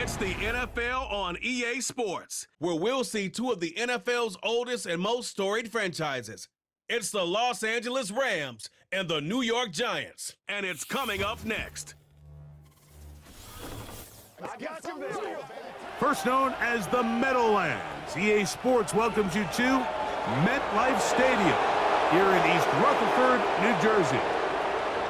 It's the NFL on EA Sports, where we'll see two of the NFL's oldest and most storied franchises. It's the Los Angeles Rams and the New York Giants, and it's coming up next. First known as the Meadowlands, EA Sports welcomes you to MetLife Stadium here in East Rutherford, New Jersey.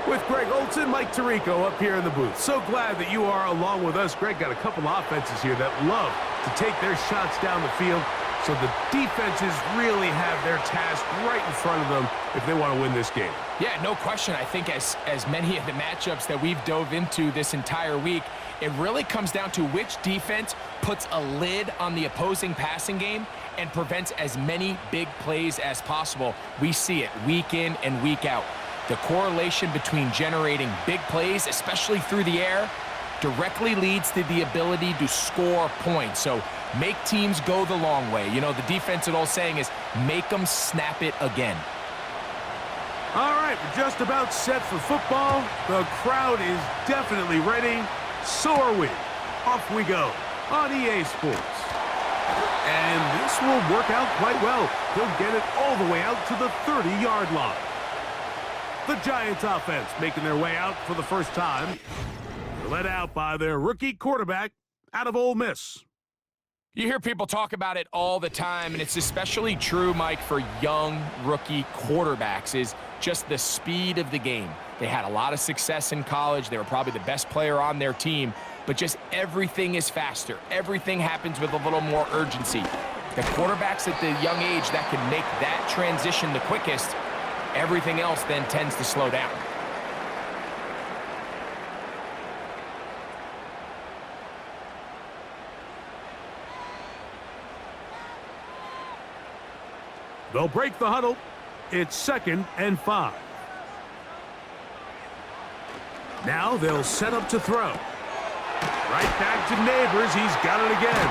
With Greg Olson, Mike Tirico up here in the booth. So glad that you are along with us. Greg got a couple of offenses here that love to take their shots down the field, so the defenses really have their task right in front of them if they want to win this game. Yeah, no question. I think as many of the matchups that we've dove into this entire week, it really comes down to which defense puts a lid on the opposing passing game and prevents as many big plays as possible. We see it week in and week out. The correlation between generating big plays, especially through the air, directly leads to the ability to score points. So make teams go the long way. You know, the defensive old saying is, make them snap it again. All right, we're just about set for football. The crowd is definitely ready. So are we. Off we go on EA Sports. And this will work out quite well. He'll get it all the way out to the 30-yard line. The Giants offense making their way out for the first time. They're led out by their rookie quarterback out of Ole Miss. You hear people talk about it all the time, and it's especially true, Mike, for young rookie quarterbacks, is just the speed of the game. They had a lot of success in college. They were probably the best player on their team, but just everything is faster. Everything happens with a little more urgency. The quarterbacks at the young age that can make that transition the quickest, everything else then tends to slow down. They'll break the huddle. It's 2nd and 5. Now they'll set up to throw. Right back to Neighbors. He's got it again.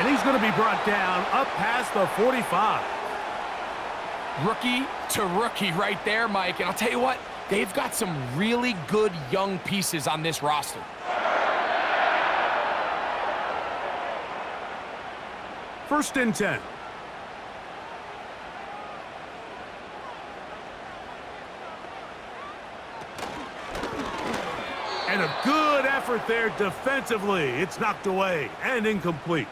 And he's going to be brought down up past the 45. Rookie to rookie right there, Mike. And I'll tell you what, they've got some really good young pieces on this roster. First and 10. And a good effort there defensively. It's knocked away and incomplete.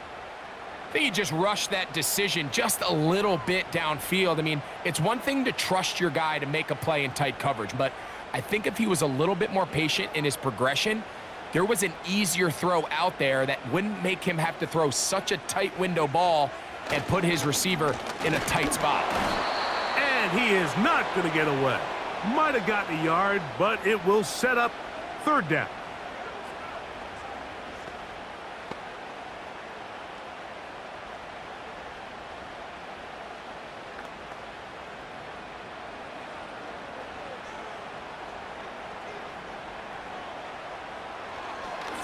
I think he just rushed that decision just a little bit downfield. I mean, it's one thing to trust your guy to make a play in tight coverage, but I think if he was a little bit more patient in his progression, there was an easier throw out there that wouldn't make him have to throw such a tight window ball and put his receiver in a tight spot. And he is not going to get away. Might have gotten a yard, but it will set up 3rd down.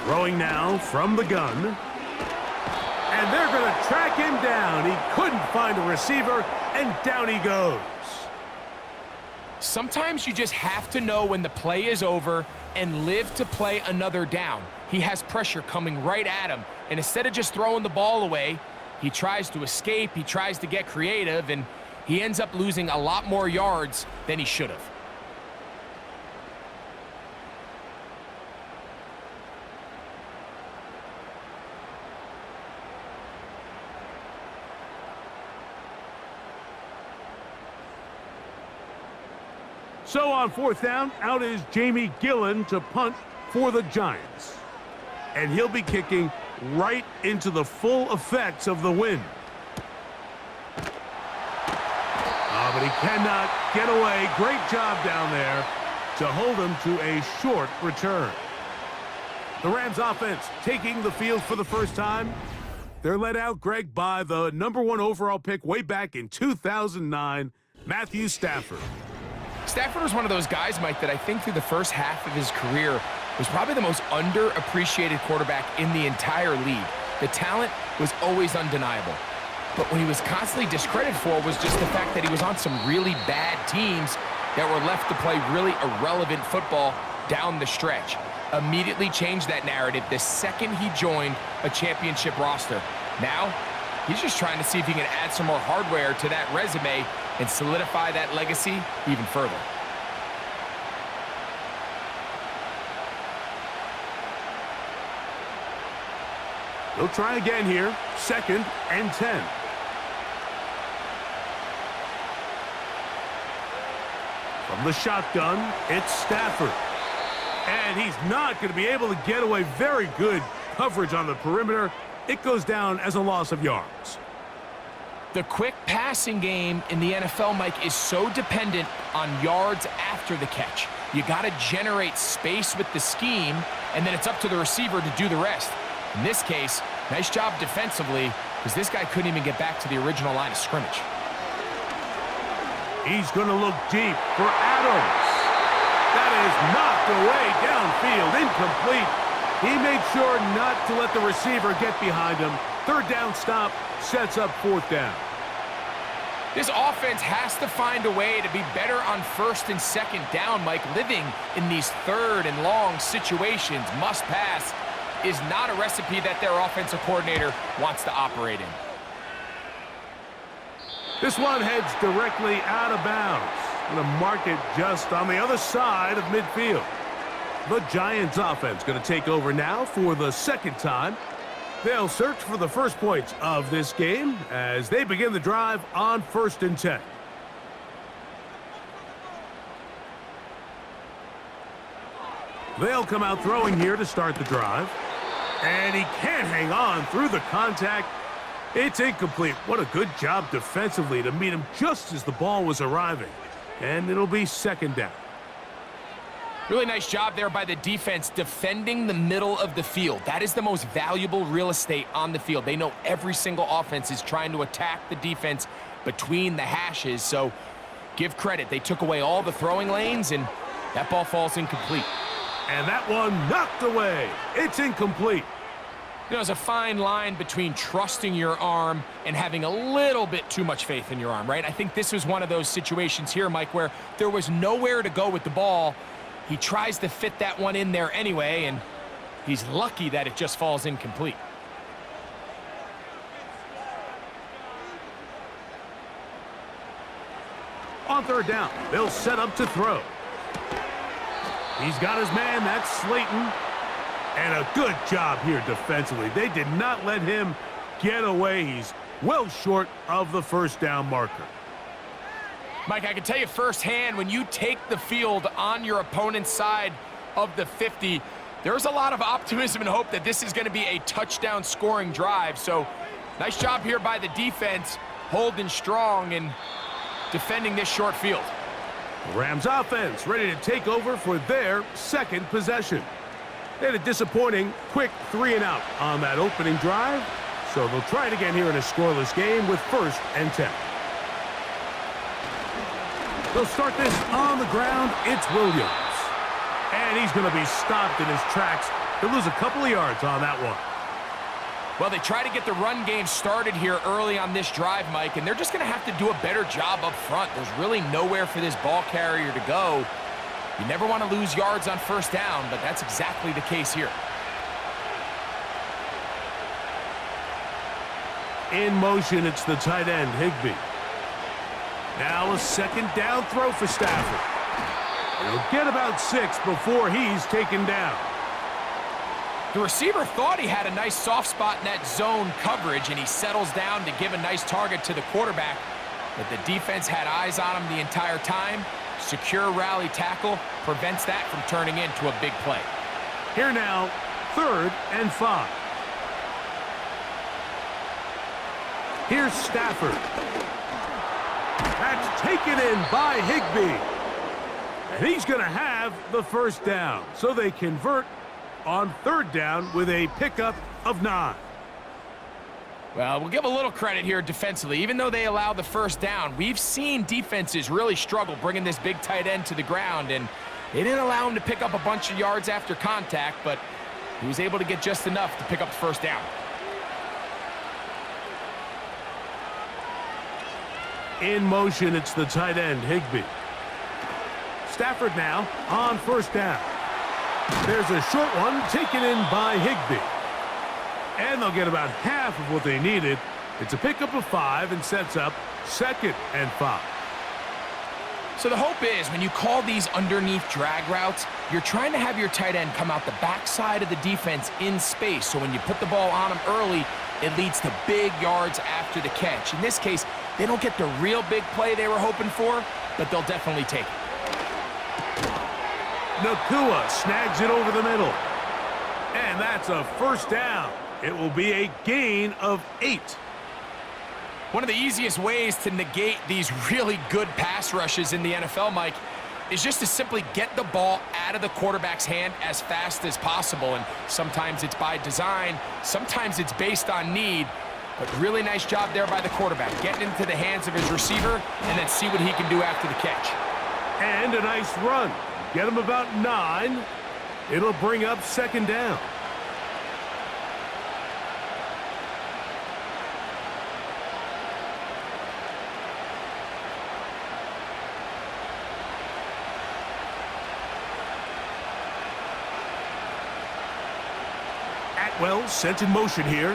Throwing now from the gun. And they're going to track him down. He couldn't find a receiver, and down he goes. Sometimes you just have to know when the play is over and live to play another down. He has pressure coming right at him, and instead of just throwing the ball away, he tries to escape, he tries to get creative, and he ends up losing a lot more yards than he should have. So on 4th down, out is Jamie Gillen to punt for the Giants. And he'll be kicking right into the full effects of the wind. But he cannot get away. Great job down there to hold him to a short return. The Rams offense taking the field for the first time. They're led out, Greg, by the #1 overall pick way back in 2009, Matthew Stafford. Stafford was one of those guys, Mike, that I think through the first half of his career was probably the most underappreciated quarterback in the entire league. The talent was always undeniable. But what he was constantly discredited for was just the fact that he was on some really bad teams that were left to play really irrelevant football down the stretch. immediately changed that narrative the second he joined a championship roster. Now, he's just trying to see if he can add some more hardware to that resume and solidify that legacy even further. They'll try again here. 2nd and 10. From the shotgun, it's Stafford. And he's not going to be able to get away. Very good coverage on the perimeter. It goes down as a loss of yards. The quick passing game in the NFL, Mike, is so dependent on yards after the catch. You got to generate space with the scheme, and then it's up to the receiver to do the rest. In this case, nice job defensively, because this guy couldn't even get back to the original line of scrimmage. He's going to look deep for Adams. That is knocked away downfield, incomplete. He made sure not to let the receiver get behind him. 3rd down stop sets up 4th down. This offense has to find a way to be better on 1st and 2nd down, Mike. Living in these 3rd and long situations, must pass, is not a recipe that their offensive coordinator wants to operate in. This one heads directly out of bounds. Going to mark it just on the other side of midfield. The Giants offense going to take over now for the 2nd time. They'll search for the first points of this game as they begin the drive on 1st and 10. They'll come out throwing here to start the drive. And he can't hang on through the contact. It's incomplete. What a good job defensively to meet him just as the ball was arriving. And it'll be 2nd down. Really nice job there by the defense defending the middle of the field. That is the most valuable real estate on the field. They know every single offense is trying to attack the defense between the hashes. So give credit. They took away all the throwing lanes, and that ball falls incomplete. And that one knocked away. It's incomplete. You know, there's a fine line between trusting your arm and having a little bit too much faith in your arm, right? I think this was one of those situations here, Mike, where there was nowhere to go with the ball. He tries to fit that one in there anyway, and he's lucky that it just falls incomplete. On 3rd down, they'll set up to throw. He's got his man, that's Slayton. And a good job here defensively. They did not let him get away. He's well short of the 1st down marker. Mike, I can tell you firsthand, when you take the field on your opponent's side of the 50, there's a lot of optimism and hope that this is going to be a touchdown scoring drive. So nice job here by the defense, holding strong and defending this short field. The Rams offense ready to take over for their 2nd possession. They had a disappointing quick 3-and-out on that opening drive, so they'll try it again here in a scoreless game with 1st and 10. They'll start this on the ground. It's Williams. And he's going to be stopped in his tracks. He'll lose a couple of yards on that one. Well, they try to get the run game started here early on this drive, Mike, and they're just going to have to do a better job up front. There's really nowhere for this ball carrier to go. You never want to lose yards on 1st down, but that's exactly the case here. In motion, it's the tight end, Higbee. Now a 2nd down throw for Stafford. He'll get about 6 before he's taken down. The receiver thought he had a nice soft spot in that zone coverage, and he settles down to give a nice target to the quarterback. But the defense had eyes on him the entire time. Secure rally tackle prevents that from turning into a big play. Here now, 3rd and 5. Here's Stafford. That's taken in by Higbee. And he's going to have the 1st down. So they convert on 3rd down with a pickup of 9. Well, we'll give a little credit here defensively. Even though they allow the 1st down, we've seen defenses really struggle bringing this big tight end to the ground, and they didn't allow him to pick up a bunch of yards after contact, but he was able to get just enough to pick up the 1st down. In motion, it's the tight end, Higbee. Stafford now on 1st down. There's a short one taken in by Higbee. And they'll get about half of what they needed. It's a pickup of 5 and sets up 2nd and 5. So the hope is when you call these underneath drag routes, you're trying to have your tight end come out the backside of the defense in space. So when you put the ball on him early, it leads to big yards after the catch. In this case, they don't get the real big play they were hoping for, but they'll definitely take it. Nakua snags it over the middle. And that's a first down. It will be a gain of 8. One of the easiest ways to negate these really good pass rushes in the NFL, Mike, is just to simply get the ball out of the quarterback's hand as fast as possible. And sometimes it's by design, sometimes it's based on need. But really nice job there by the quarterback, getting into the hands of his receiver and then see what he can do after the catch. And a nice run. Get him about 9. It'll bring up 2nd down. Atwell sent in motion here.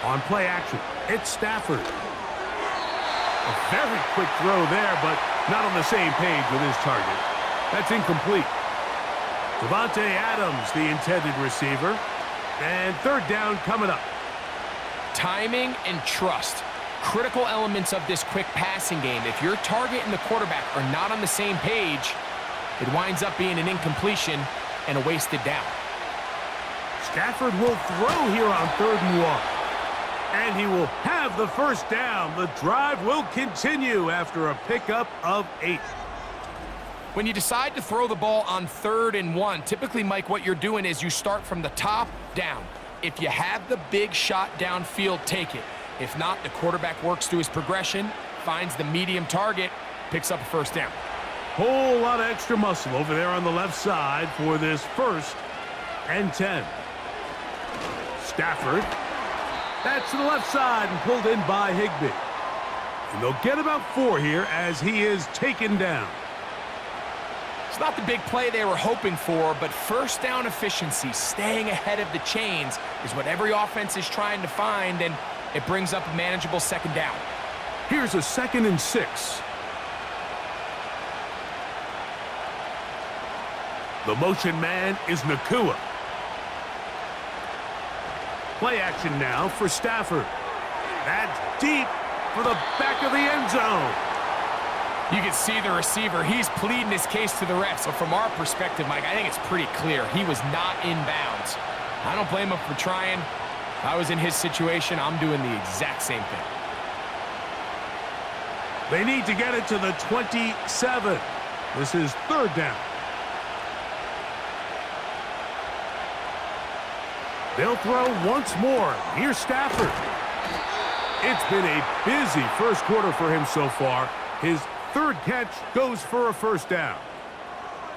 On play action, it's Stafford. A very quick throw there, but not on the same page with his target. That's incomplete. Devontae Adams, the intended receiver. And 3rd down coming up. Timing and trust. Critical elements of this quick passing game. If your target and the quarterback are not on the same page, it winds up being an incompletion and a wasted down. Stafford will throw here on 3rd and 1. And he will have the first down. The drive will continue after a pickup of 8. When you decide to throw the ball on 3rd and 1, typically, Mike, what you're doing is you start from the top down. If you have the big shot downfield, take it. If not, the quarterback works through his progression, finds the medium target, picks up a first down. Whole lot of extra muscle over there on the left side for this 1st and 10. Stafford. That's to the left side and pulled in by Higbee. And they'll get about 4 here as he is taken down. It's not the big play they were hoping for, but first down efficiency, staying ahead of the chains, is what every offense is trying to find, and it brings up a manageable 2nd down. Here's a 2nd and 6. The motion man is Nakua. Play action now for Stafford. That's deep for the back of the end zone. You can see the receiver. He's pleading his case to the refs. So from our perspective, Mike, I think it's pretty clear. He was not in bounds. I don't blame him for trying. If I was in his situation, I'm doing the exact same thing. They need to get it to the 27. This is 3rd down. They'll throw once more. Here's Stafford. It's been a busy first quarter for him so far. His 3rd catch goes for a first down.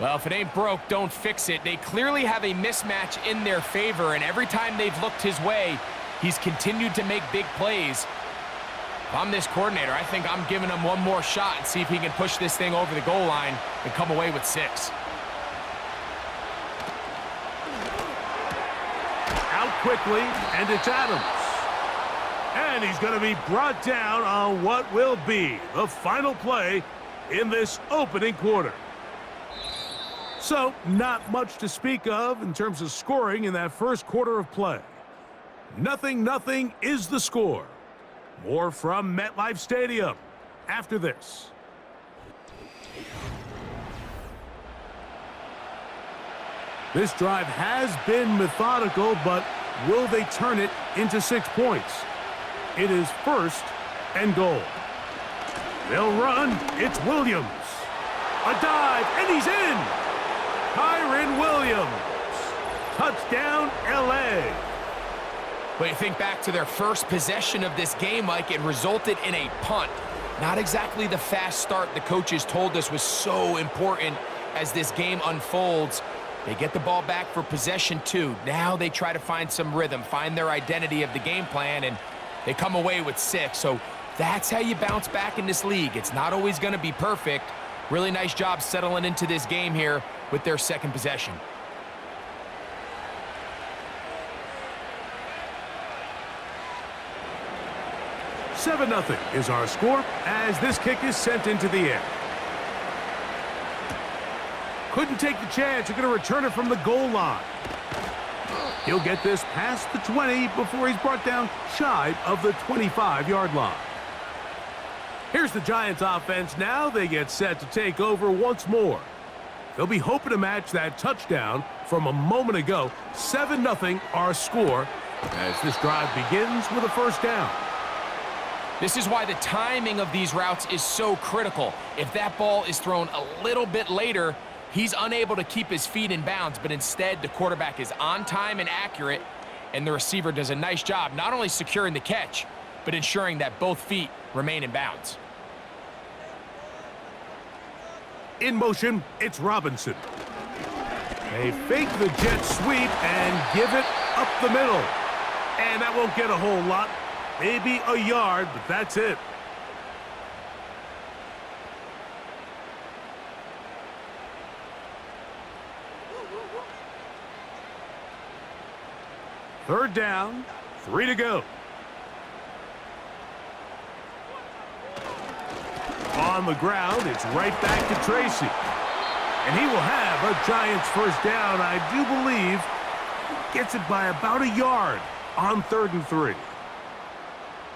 Well, if it ain't broke, don't fix it. They clearly have a mismatch in their favor, and every time they've looked his way, he's continued to make big plays. If I'm this coordinator, I think I'm giving him one more shot and see if he can push this thing over the goal line and come away with 6. Out quickly, and it's Adams. And he's going to be brought down on what will be the final play in this opening quarter. So, not much to speak of in terms of scoring in that first quarter of play. 0-0 is the score. More from MetLife Stadium after this. This drive has been methodical, but will they turn it into 6 points? It is 1st and goal. They'll run. It's Williams. A dive, and he's in. Kyren Williams. Touchdown, L.A. But you think back to their first possession of this game, Mike, it resulted in a punt. Not exactly the fast start the coaches told us was so important as this game unfolds. They get the ball back for possession 2. Now they try to find some rhythm, find their identity of the game plan, and they come away with 6. So that's how you bounce back in this league. It's not always going to be perfect, Really nice job settling into this game here with their second possession. Seven 0 is our score as this kick is sent into the air. Couldn't take the chance. You're going to return it from the goal line. He'll get this past the 20 before he's brought down shy of the 25-yard line. Here's the Giants offense now. They get set to take over once more. They'll be hoping to match that touchdown from a moment ago. 7 0 our score as this drive begins with a first down. This is why the timing of these routes is so critical. If that ball is thrown a little bit later, he's unable to keep his feet in bounds, but instead the quarterback is on time and accurate, and the receiver does a nice job not only securing the catch, but ensuring that both feet remain in bounds. In motion, it's Robinson. They fake the jet sweep and give it up the middle. And that won't get a whole lot. Maybe a yard, but that's it. Third down, 3 to go. On the ground, it's right back to Tracy. And he will have a Giants first down, I do believe. Gets it by about a yard on 3rd and 3.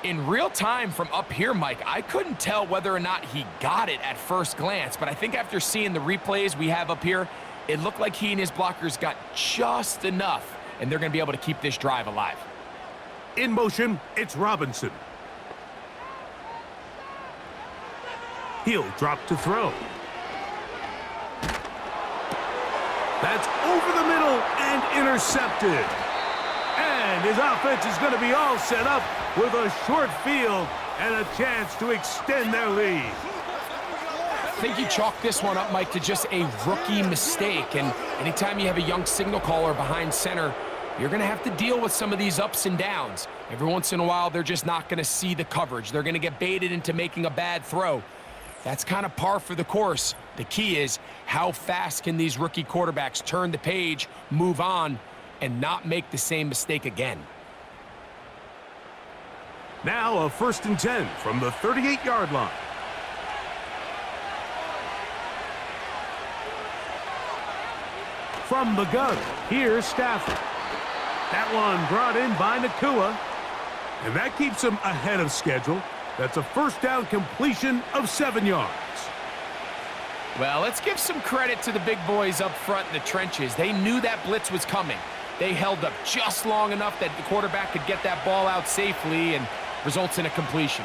In real time from up here, Mike, I couldn't tell whether or not he got it at first glance, but I think after seeing the replays we have up here, it looked like he and his blockers got just enough, and they're going to be able to keep this drive alive. In motion, it's Robinson. He'll drop to throw. That's over the middle and intercepted. And his offense is going to be all set up with a short field and a chance to extend their lead. I think you chalk this one up, Mike, to just a rookie mistake. And anytime you have a young signal caller behind center, you're going to have to deal with some of these ups and downs. Every once in a while, they're just not going to see the coverage. They're going to get baited into making a bad throw. That's kind of par for the course. The key is how fast can these rookie quarterbacks turn the page, move on, and not make the same mistake again. Now a 1st and 10 from the 38-yard line. From the gun, here's Stafford. That one brought in by Nakua. And that keeps him ahead of schedule. That's a first down completion of 7 yards. Well, let's give some credit to the big boys up front in the trenches. They knew that blitz was coming. They held up just long enough that the quarterback could get that ball out safely and results in a completion.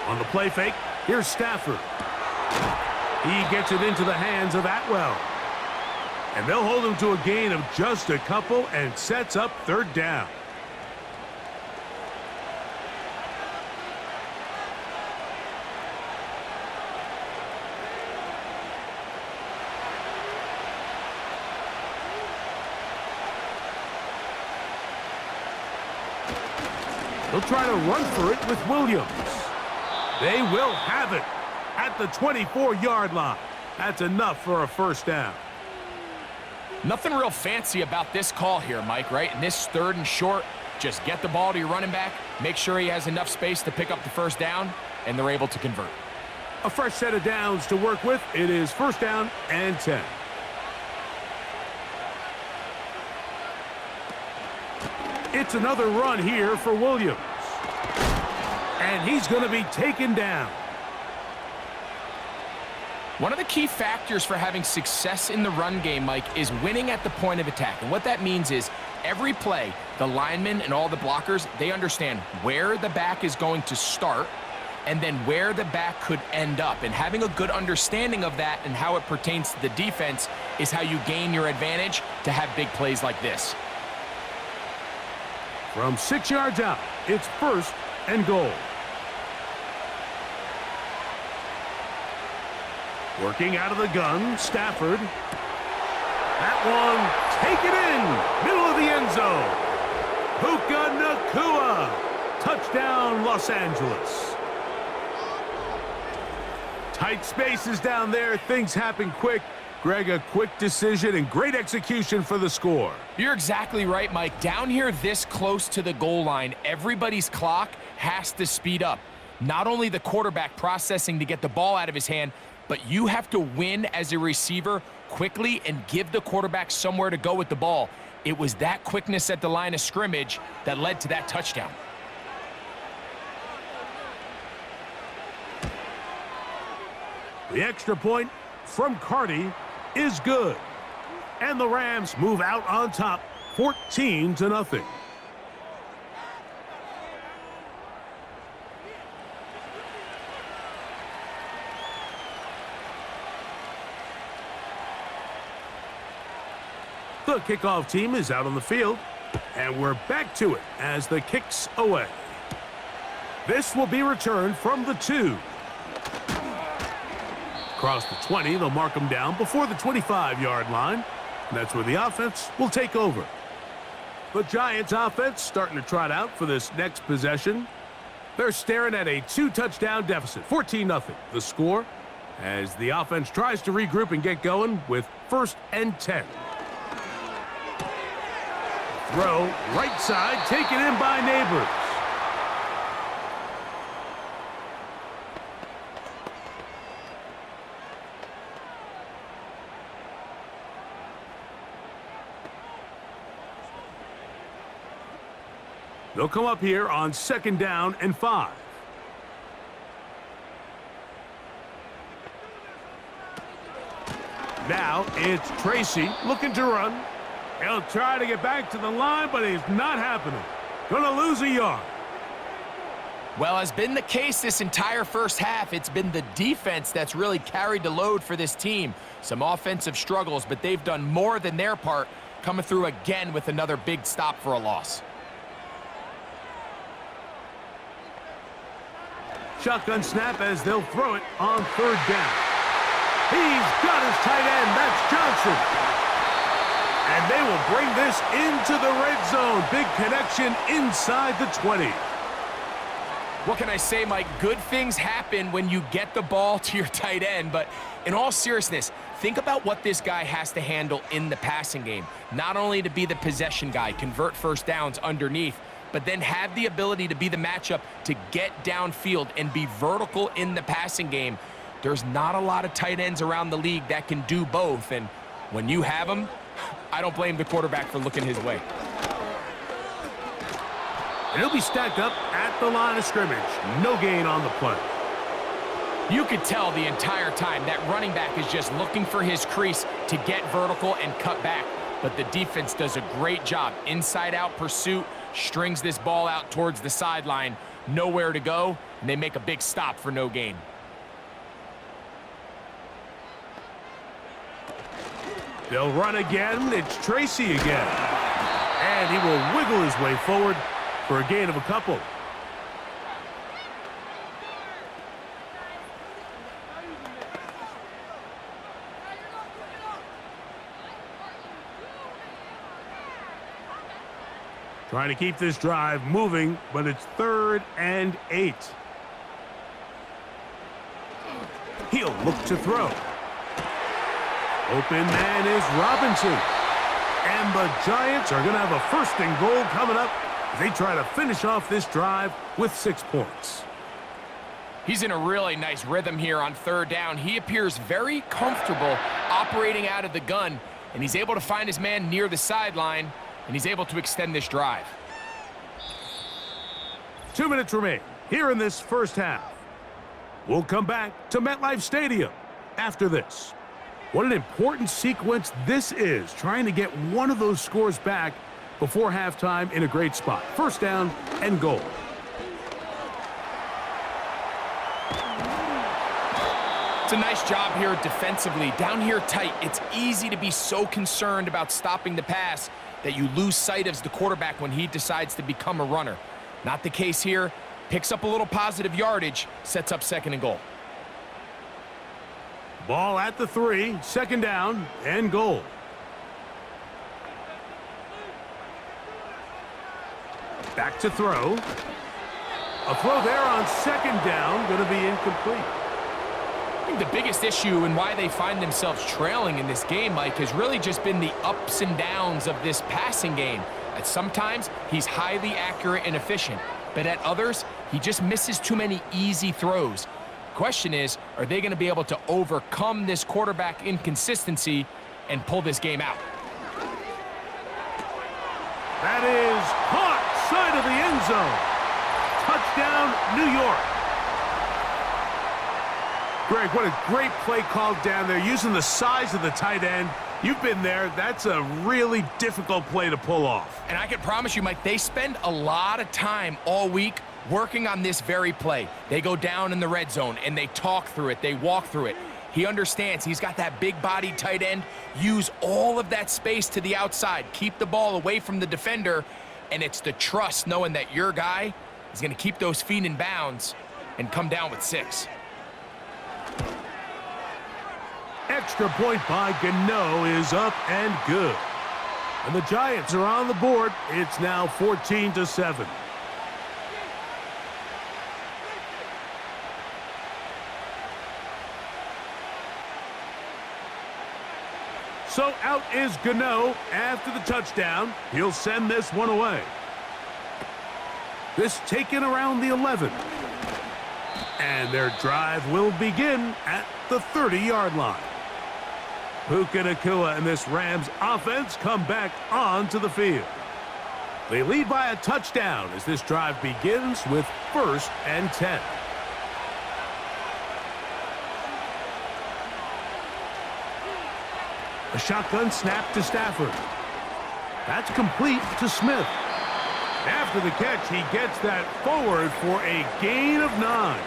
On the play fake, here's Stafford. He gets it into the hands of Atwell. And they'll hold him to a gain of just a couple and sets up 3rd down. They'll try to run for it with Williams. They will have it at the 24-yard line. That's enough for a first down. Nothing real fancy about this call here, Mike, right? In this 3rd and short, just get the ball to your running back, make sure he has enough space to pick up the first down, and they're able to convert. A fresh set of downs to work with. It is 1st down and 10. It's another run here for Williams. And he's going to be taken down. One of the key factors for having success in the run game, Mike, is winning at the point of attack. And what that means is every play, the linemen and all the blockers, they understand where the back is going to start and then where the back could end up. And having a good understanding of that and how it pertains to the defense is how you gain your advantage to have big plays like this. From 6 yards out, it's 1st and goal. Working out of the gun, Stafford. That one, take it in, middle of the end zone. Puka Nakua, touchdown Los Angeles. Tight spaces down there. Things happen quick. Greg, a quick decision and great execution for the score. You're exactly right, Mike. Down here this close to the goal line, everybody's clock has to speed up. Not only the quarterback processing to get the ball out of his hand, but you have to win as a receiver quickly and give the quarterback somewhere to go with the ball. It was that quickness at the line of scrimmage that led to that touchdown. The extra point from Carty is good. And the Rams move out on top, 14-0. The kickoff team is out on the field, and we're back to it as the kick's away. This will be returned from the 2. Across the 20, they'll mark them down before the 25-yard line. And that's where the offense will take over. The Giants offense starting to trot out for this next possession. They're staring at a 2-touchdown deficit, 14-0. The score as the offense tries to regroup and get going with 1st and 10. Throw, right side, taken in by Neighbors. They'll come up here on 2nd down and 5. Now it's Tracy looking to run. He'll try to get back to the line, but it's not happening. Gonna lose a yard. Well, as been the case this entire first half, it's been the defense that's really carried the load for this team. Some offensive struggles, but they've done more than their part, coming through again with another big stop for a loss. Shotgun snap as they'll throw it on 3rd down. He's got his tight end. That's Jaxson. And they will bring this into the red zone. Big connection inside the 20. What can I say, Mike? Good things happen when you get the ball to your tight end. But in all seriousness, think about what this guy has to handle in the passing game. Not only to be the possession guy, convert 1st downs underneath, but then have the ability to be the matchup to get downfield and be vertical in the passing game. There's not a lot of tight ends around the league that can do both. And when you have them, I don't blame the quarterback for looking his way. And he'll be stacked up at the line of scrimmage. No gain on the play. You could tell the entire time that running back is just looking for his crease to get vertical and cut back. But the defense does a great job. Inside-out pursuit, strings this ball out towards the sideline. Nowhere to go, and they make a big stop for no gain. They'll run again. It's Tracy again. And he will wiggle his way forward for a gain of a couple. Trying to keep this drive moving, but it's 3rd and 8. He'll look to throw. Open man is Robinson. And the Giants are going to have a 1st and goal coming up as they try to finish off this drive with 6 points. He's in a really nice rhythm here on 3rd down. He appears very comfortable operating out of the gun, and he's able to find his man near the sideline, and he's able to extend this drive. 2 minutes remain here in this first half. We'll come back to MetLife Stadium after this. What an important sequence this is, trying to get one of those scores back before halftime in a great spot. 1st down and goal. It's a nice job here defensively. Down here tight, it's easy to be so concerned about stopping the pass that you lose sight of the quarterback when he decides to become a runner. Not the case here. Picks up a little positive yardage, sets up 2nd and goal. Ball at the 3, 2nd down and goal. Back to throw. A throw there on 2nd down, going to be incomplete. I think the biggest issue and why they find themselves trailing in this game, Mike, has really just been the ups and downs of this passing game. At sometimes, he's highly accurate and efficient, but at others, he just misses too many easy throws. Question is, are they going to be able to overcome this quarterback inconsistency and pull this game out? That is caught side of the end zone. Touchdown, New York. Greg, what a great play call down there, using the size of the tight end. You've been there. That's a really difficult play to pull off. And I can promise you, Mike, they spend a lot of time all week working on this very play. They go down in the red zone, and they talk through it. They walk through it. He understands he's got that big-bodied tight end. Use all of that space to the outside. Keep the ball away from the defender, and it's the trust knowing that your guy is going to keep those feet in bounds and come down with 6. Extra point by Gano is up and good. And the Giants are on the board. It's now 14-7. So out is Gano after the touchdown. He'll send this one away. This taken around the 11. And their drive will begin at the 30-yard line. Puka Nacua and this Rams offense come back onto the field. They lead by a touchdown as this drive begins with 1st and 10. A shotgun snap to Stafford. That's complete to Smith. After the catch, he gets that forward for a gain of 9.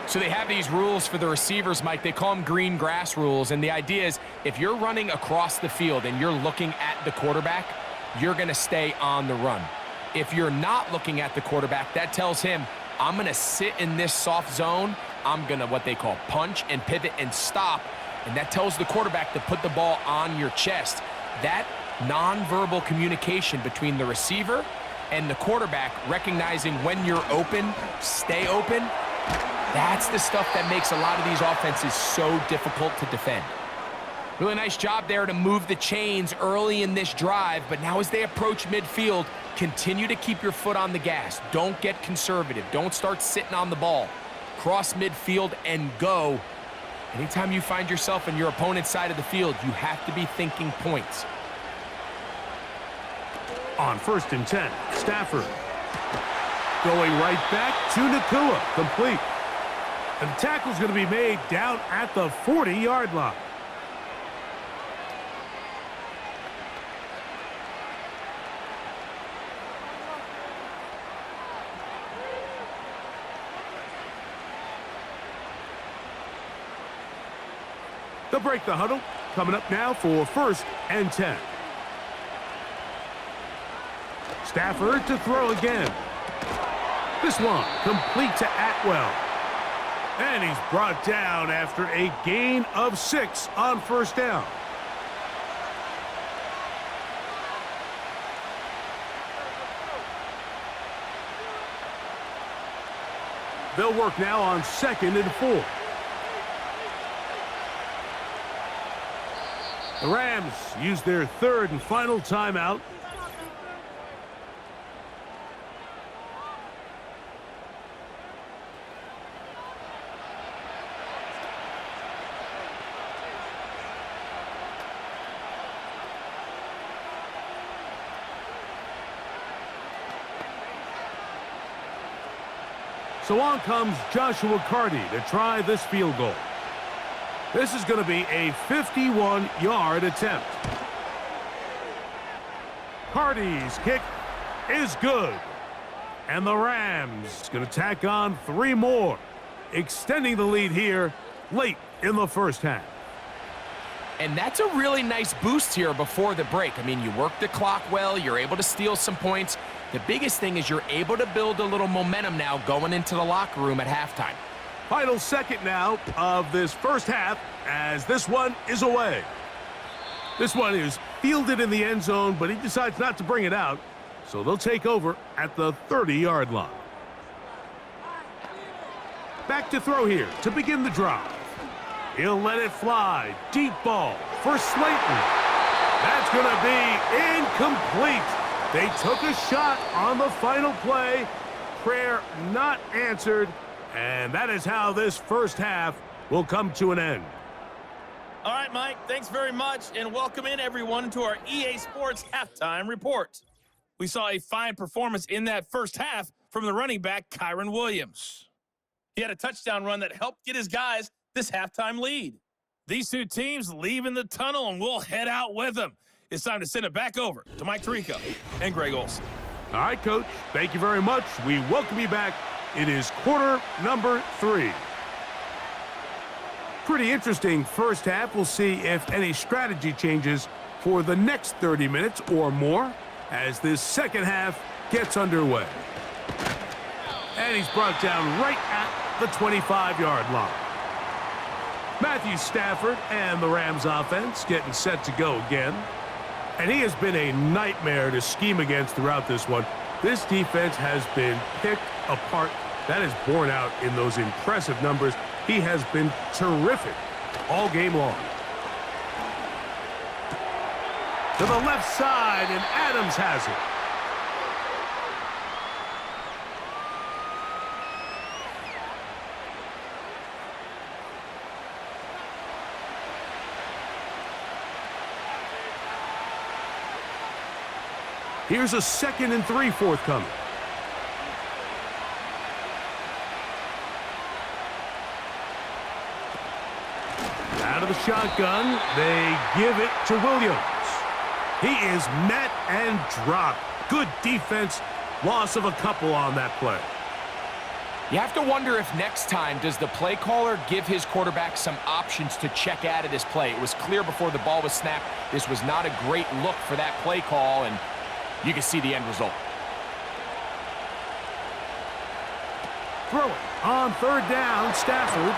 So they have these rules for the receivers, Mike. They call them green grass rules, and the idea is if you're running across the field and you're looking at the quarterback, you're going to stay on the run. If you're not looking at the quarterback, that tells him, I'm going to sit in this soft zone. I'm going to what they call punch and pivot and stop, and that tells the quarterback to put the ball on your chest. That nonverbal communication between the receiver and the quarterback, recognizing when you're open, stay open, that's the stuff that makes a lot of these offenses so difficult to defend. Really nice job there to move the chains early in this drive, but now as they approach midfield, continue to keep your foot on the gas. Don't get conservative. Don't start sitting on the ball. Cross midfield and go. Anytime you find yourself in your opponent's side of the field, you have to be thinking points. On 1st and 10, Stafford. Going right back to Nacua, complete. And the tackle's going to be made down at the 40-yard line. They'll break the huddle. Coming up now for 1st and 10. Stafford to throw again. This one complete to Atwell. And he's brought down after a gain of 6 on 1st down. They'll work now on 2nd and 4. The Rams use their 3rd and final timeout. So on comes Joshua Carty to try this field goal. This is going to be a 51-yard attempt. Carty's kick is good. And the Rams going to tack on 3 more, extending the lead here late in the 1st half. And that's a really nice boost here before the break. I mean, you work the clock well. You're able to steal some points. The biggest thing is you're able to build a little momentum now going into the locker room at halftime. Final second now of this 1st half as this one is away. This one is fielded in the end zone, but he decides not to bring it out. So they'll take over at the 30-yard line. Back to throw here to begin the drive. He'll let it fly. Deep ball for Slayton. That's going to be incomplete. They took a shot on the final play. Prayer not answered. And that is how this first half will come to an end. All right, Mike, thanks very much, and welcome in, everyone, to our EA Sports Halftime Report. We saw a fine performance in that first half from the running back, Kyron Williams. He had a touchdown run that helped get his guys this halftime lead. These two teams leaving the tunnel, and we'll head out with them. It's time to send it back over to Mike Tirico and Greg Olson. All right, Coach, thank you very much. We welcome you back. It is quarter number 3. Pretty interesting first half. We'll see if any strategy changes for the next 30 minutes or more as this second half gets underway. And he's brought down right at the 25-yard line. Matthew Stafford and the Rams offense getting set to go again. And he has been a nightmare to scheme against throughout this one. This defense has been picked apart. That is borne out in those impressive numbers. He has been terrific all game long. To the left side, and Adams has it. Here's a 2nd and 3 forthcoming. Out of the shotgun, they give it to Williams. He is met and dropped. Good defense. Loss of a couple on that play. You have to wonder if next time does the play caller give his quarterback some options to check out of this play. It was clear before the ball was snapped. This was not a great look for that play call, and you can see the end result. Throw it on 3rd down, Stafford.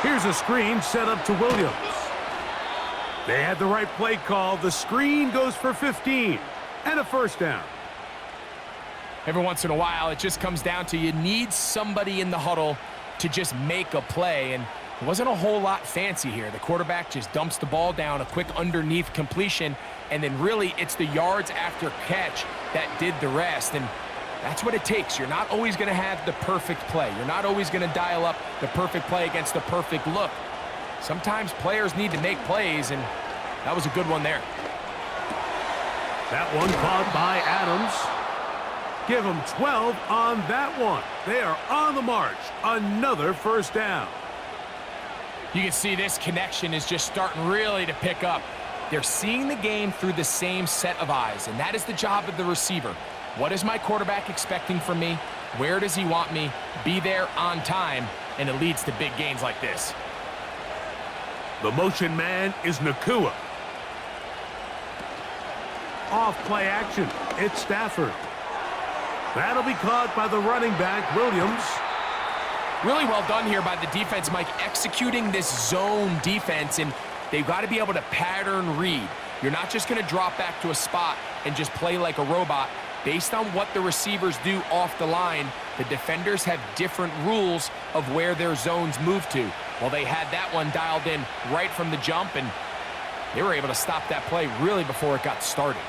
Here's a screen set up to Williams. They had the right play call. The screen goes for 15 and a 1st down. Every once in a while, it just comes down to you need somebody in the huddle to just make a play, and it wasn't a whole lot fancy here. The quarterback just dumps the ball down, a quick underneath completion, and then really it's the yards after catch that did the rest, and that's what it takes. You're not always going to have the perfect play. You're not always going to dial up the perfect play against the perfect look. Sometimes players need to make plays, and that was a good one there. That one caught by Adams. Give them 12 on that one. They are on the march. Another 1st down. You can see this connection is just starting really to pick up. They're seeing the game through the same set of eyes, and that is the job of the receiver. What is my quarterback expecting from me? Where does he want me? Be there on time, and it leads to big gains like this. The motion man is Nakua. Off play action. It's Stafford. That'll be caught by the running back, Williams. Really well done here by the defense, Mike, executing this zone defense, and they've got to be able to pattern read. You're not just going to drop back to a spot and just play like a robot. Based on what the receivers do off the line, the defenders have different rules of where their zones move to. Well, they had that one dialed in right from the jump, and they were able to stop that play really before it got started.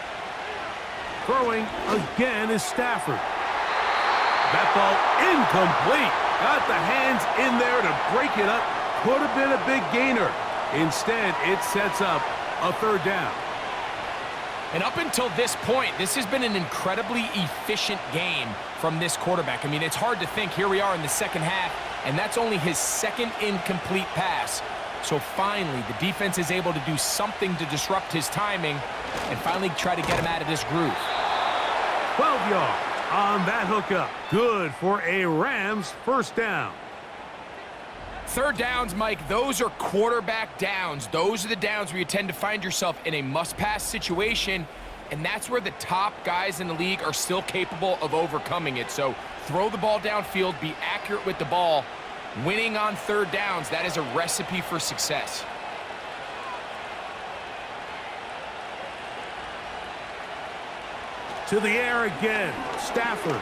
Throwing again is Stafford. That ball incomplete. Got the hands in there to break it up. Could have been a big gainer. Instead, it sets up a 3rd down. And up until this point, this has been an incredibly efficient game from this quarterback. I mean, it's hard to think. Here we are in the second half, and that's only his 2nd incomplete pass. So finally, the defense is able to do something to disrupt his timing and finally try to get him out of this groove. 12 yards on that hookup. Good for a Rams 1st down. 3rd downs, Mike, those are quarterback downs. Those are the downs where you tend to find yourself in a must-pass situation, and that's where the top guys in the league are still capable of overcoming it. So throw the ball downfield, be accurate with the ball. Winning on 3rd downs, that is a recipe for success. To the air again, Stafford.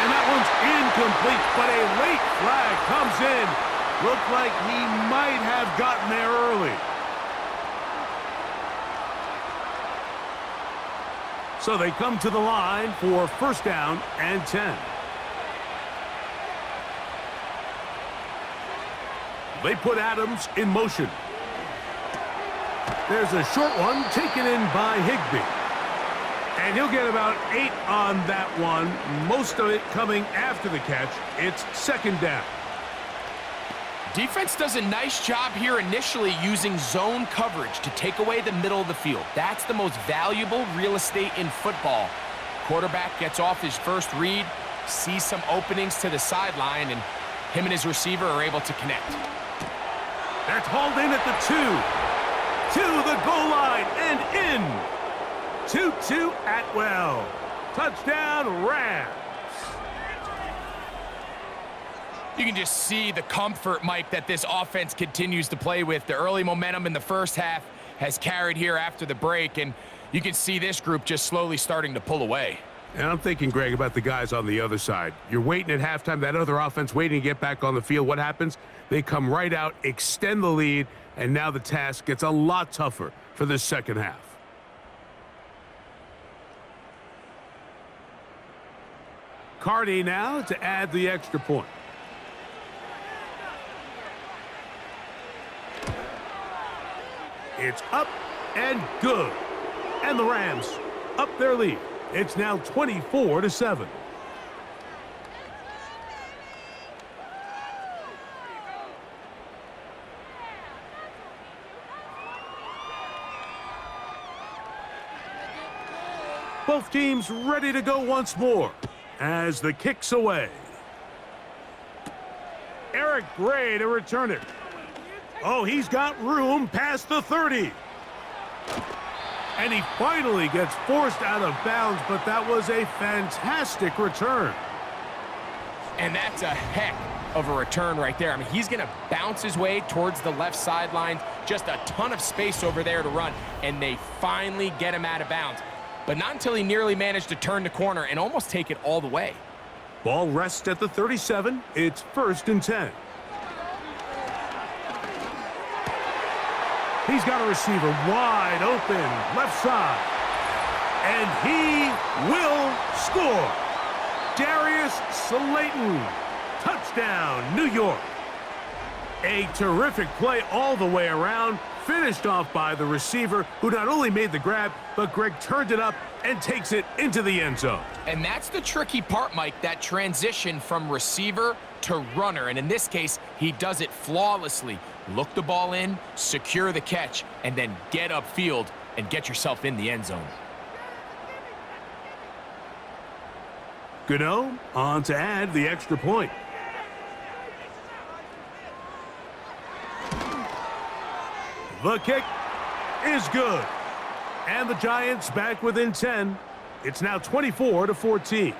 And that one's incomplete, but a late flag comes in. Looked like he might have gotten there early. So they come to the line for first down and 10. They put Adams in motion. There's a short one taken in by Higbee. And he'll get about 8 on that one, most of it coming after the catch. It's second down. Defense does a nice job here initially using zone coverage to take away the middle of the field. That's the most valuable real estate in football. Quarterback gets off his first read, sees some openings to the sideline, and him and his receiver are able to connect. That's hauled in at the 2. To the goal line and in. 2-2 Atwell. Touchdown Rams. You can just see the comfort, Mike, that this offense continues to play with. The early momentum in the first half has carried here after the break, and you can see this group just slowly starting to pull away. And I'm thinking, Greg, about the guys on the other side. You're waiting at halftime, that other offense waiting to get back on the field. What happens? They come right out, extend the lead, and now the task gets a lot tougher for this second half. Cardi now to add the extra point. It's up and good. And the Rams up their lead. It's now 24-7. Both teams ready to go once more as the kick's away. Eric Gray to return it. Oh, he's got room past the 30. And he finally gets forced out of bounds, but that was a fantastic return. And that's a heck of a return right there. I mean, he's going to bounce his way towards the left sideline. Just a ton of space over there to run, and they finally get him out of bounds. But not until he nearly managed to turn the corner and almost take it all the way. Ball rests at the 37. It's first and 10. He's got a receiver wide open, left side. And he will score. Darius Slayton. Touchdown, New York. A terrific play all the way around, finished off by the receiver, who not only made the grab, but Greg turned it up and takes it into the end zone. And that's the tricky part, Mike, that transition from receiver to runner. And in this case, he does it flawlessly. Look the ball in, secure the catch, and then get upfield and get yourself in the end zone. Gano on to add the extra point. The kick is good. And the Giants back within 10. It's now 24-14.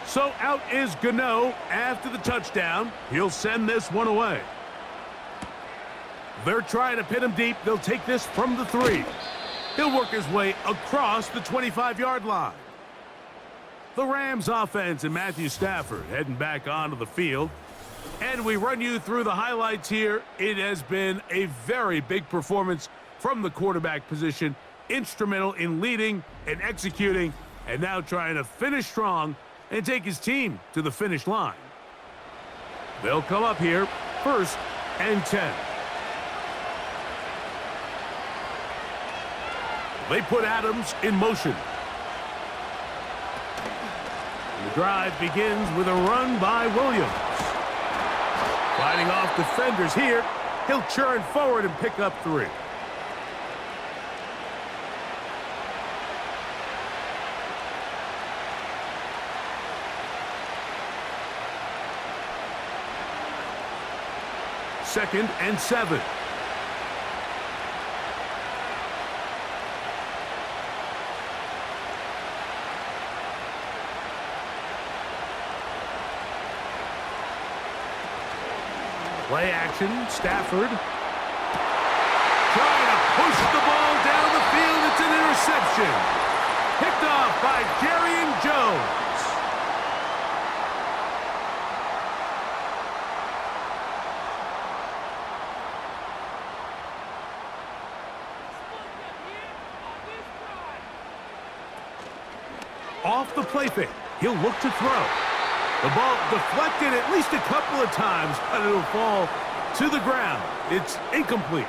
So out is Gano after the touchdown. He'll send this one away. They're trying to pin him deep. They'll take this from the 3. He'll work his way across the 25-yard line. The Rams offense and Matthew Stafford heading back onto the field. And we run you through the highlights here. It has been a very big performance from the quarterback position. Instrumental in leading and executing, and now trying to finish strong and take his team to the finish line. They'll come up here, first and 10. They put Adams in motion. The drive begins with a run by Williams. Fighting off defenders here, he'll churn forward and pick up 3. Second and 7. Play action, Stafford. Trying to push the ball down the field. It's an interception. Picked off by Jerry Jones. Off the play fake, he'll look to throw. The ball deflected at least a couple of times, but it'll fall to the ground. It's incomplete.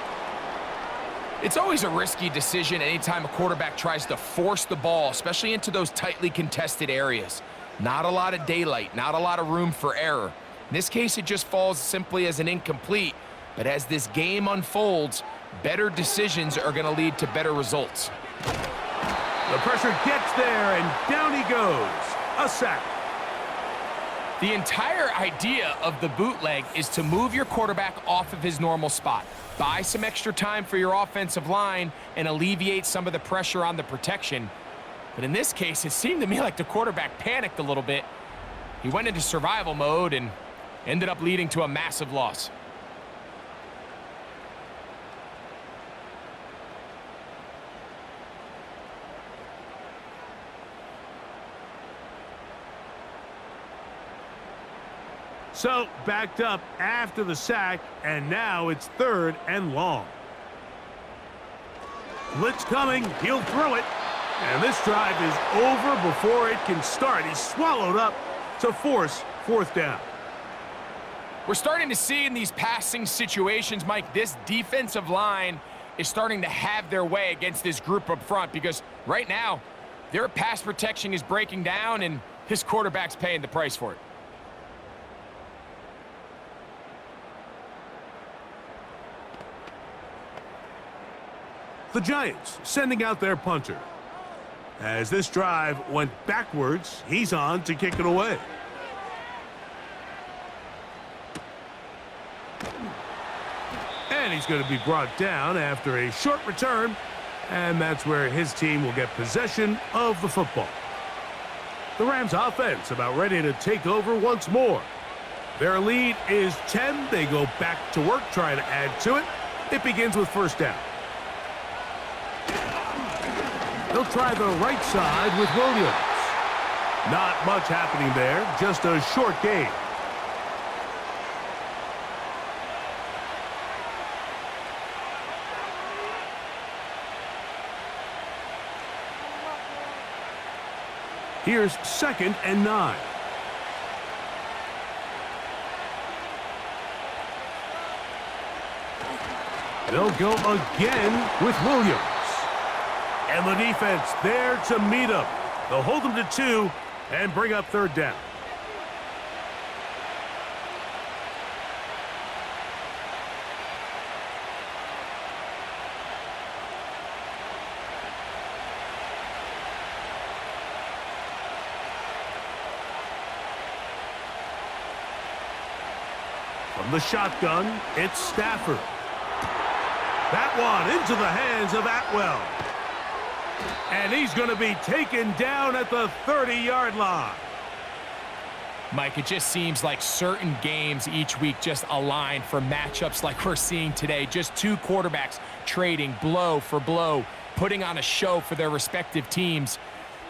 It's always a risky decision anytime a quarterback tries to force the ball, especially into those tightly contested areas. Not a lot of daylight, not a lot of room for error. In this case, it just falls simply as an incomplete. But as this game unfolds, better decisions are going to lead to better results. The pressure gets there, and down he goes. A sack. The entire idea of the bootleg is to move your quarterback off of his normal spot. Buy some extra time for your offensive line and alleviate some of the pressure on the protection. But in this case, it seemed to me like the quarterback panicked a little bit. He went into survival mode and ended up leading to a massive loss. So, backed up after the sack, and now it's 3rd and long. Blitz coming, he'll throw it, and this drive is over before it can start. He's swallowed up to force 4th down. We're starting to see in these passing situations, Mike, this defensive line is starting to have their way against this group up front because right now, their pass protection is breaking down, and his quarterback's paying the price for it. The Giants sending out their punter. As this drive went backwards, he's on to kick it away. And he's going to be brought down after a short return, and that's where his team will get possession of the football. The Rams offense about ready to take over once more. Their lead is 10. They go back to work trying to add to it. It begins with 1st down. They'll try the right side with Williams. Not much happening there, just a short gain. Here's 2nd and 9. They'll go again with Williams. And the defense there to meet him. They'll hold him to 2 and bring up 3rd down. From the shotgun, it's Stafford. That one into the hands of Atwell. And he's going to be taken down at the 30-yard line. Mike, it just seems like certain games each week just align for matchups like we're seeing today. Just two quarterbacks trading blow for blow, putting on a show for their respective teams.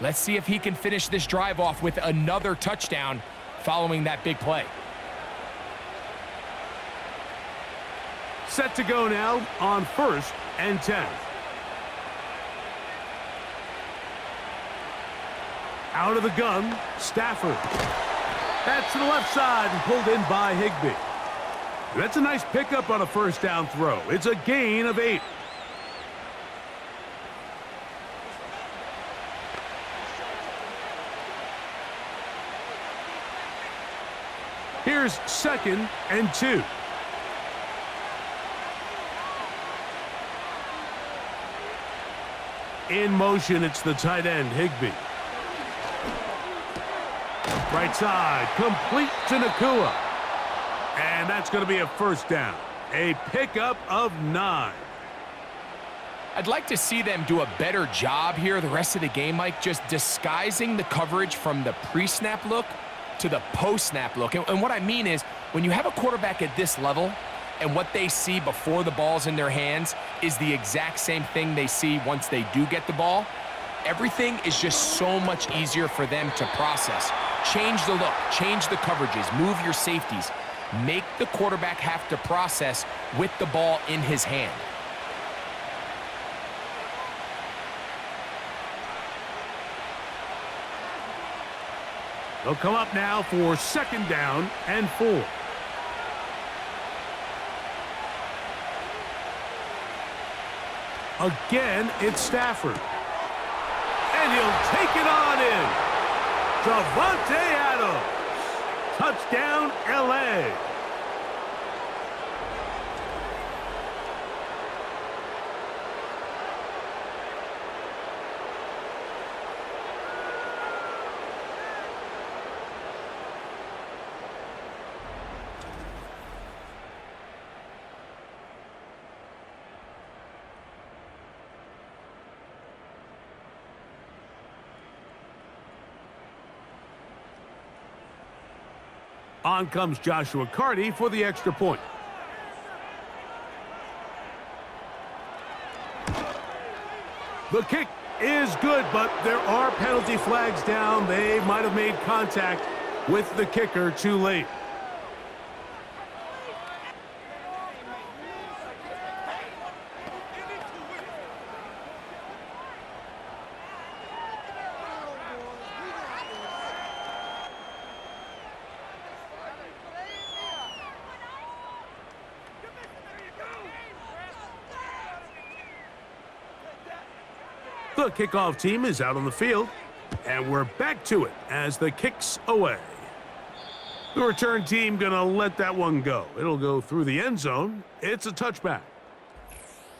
Let's see if he can finish this drive off with another touchdown following that big play. Set to go now on 1st and 10. Out of the gun, Stafford. That's to the left side and pulled in by Higbee. That's a nice pickup on a 1st down throw. It's a gain of 8. Here's 2nd and 2. In motion, it's the tight end, Higbee. Right side, complete to Nakua. And that's going to be a 1st down. A pickup of 9. I'd like to see them do a better job here the rest of the game, Mike, just disguising the coverage from the pre-snap look to the post-snap look. And what I mean is, when you have a quarterback at this level, and what they see before the ball's in their hands is the exact same thing they see once they do get the ball, everything is just so much easier for them to process. Change the look, change the coverages, move your safeties. Make the quarterback have to process with the ball in his hand. They'll come up now for 2nd down and 4. Again, it's Stafford. And he'll take it on in. Davante Adams. Touchdown, LA. On comes Joshua Carty for the extra point. The kick is good, but there are penalty flags down. They might have made contact with the kicker too late. The kickoff team is out on the field, and we're back to it as the kick's away. The return team gonna let that one go. It'll go through the end zone. It's a touchback.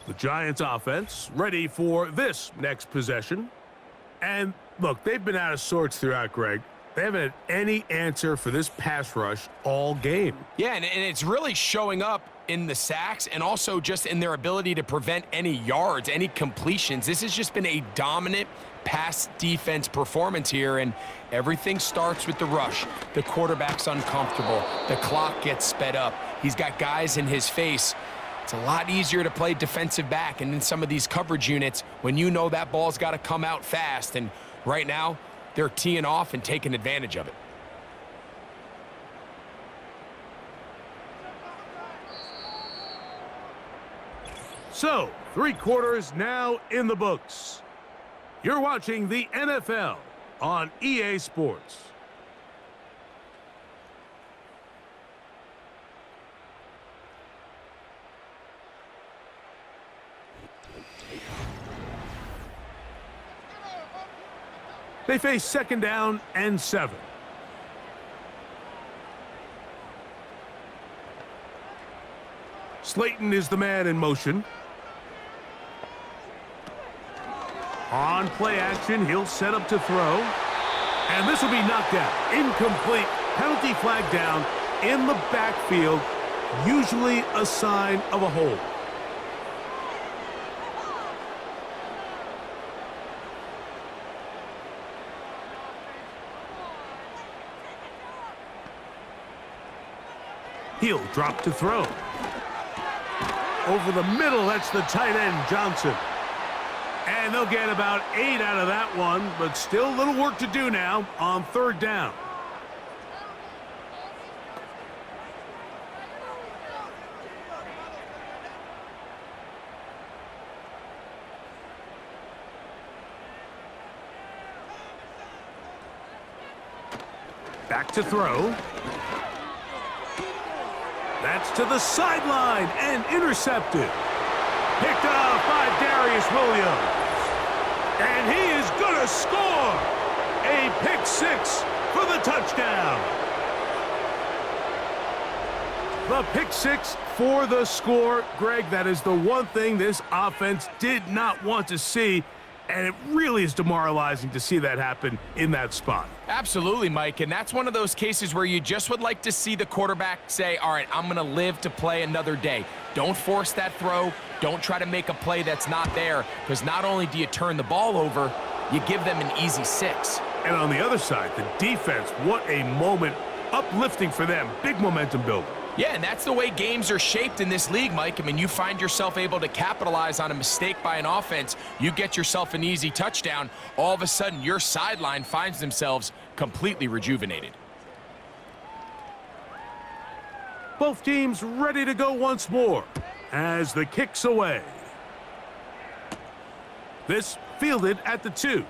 The Giants offense ready for this next possession. And look, they've been out of sorts throughout, Greg. They haven't had any answer for this pass rush all game. Yeah, and it's really showing up in the sacks and also just in their ability to prevent any yards, any completions. This has just been a dominant pass defense performance here, and everything starts with the rush. The quarterback's uncomfortable. The clock gets sped up. He's got guys in his face. It's a lot easier to play defensive back and in some of these coverage units when you know that ball's got to come out fast, and right now they're teeing off and taking advantage of it. So, 3 quarters now in the books. You're watching the NFL on EA Sports. They face 2nd down and 7. Slayton is the man in motion. On play action, he'll set up to throw. And this will be knocked out. Incomplete. Penalty flag down in the backfield. Usually a sign of a hold. He'll drop to throw. Over the middle, that's the tight end, Johnson. And they'll get about 8 out of that one, but still a little work to do now on 3rd down. Back to throw. That's to the sideline and intercepted. Picked off by Darius Williams. And he is going to score. A pick 6 for the touchdown. The pick 6 for the score. Greg, that is the one thing this offense did not want to see. And it really is demoralizing to see that happen in that spot. Absolutely, Mike, and that's one of those cases where you just would like to see the quarterback say, all right, I'm going to live to play another day. Don't force that throw. Don't try to make a play that's not there, because not only do you turn the ball over, you give them an easy 6. And on the other side, the defense, what a moment. Uplifting for them. Big momentum builder. Yeah, and that's the way games are shaped in this league, Mike. I mean, you find yourself able to capitalize on a mistake by an offense. You get yourself an easy touchdown. All of a sudden, your sideline finds themselves completely rejuvenated. Both teams ready to go once more as the kick's away. This fielded at the 2.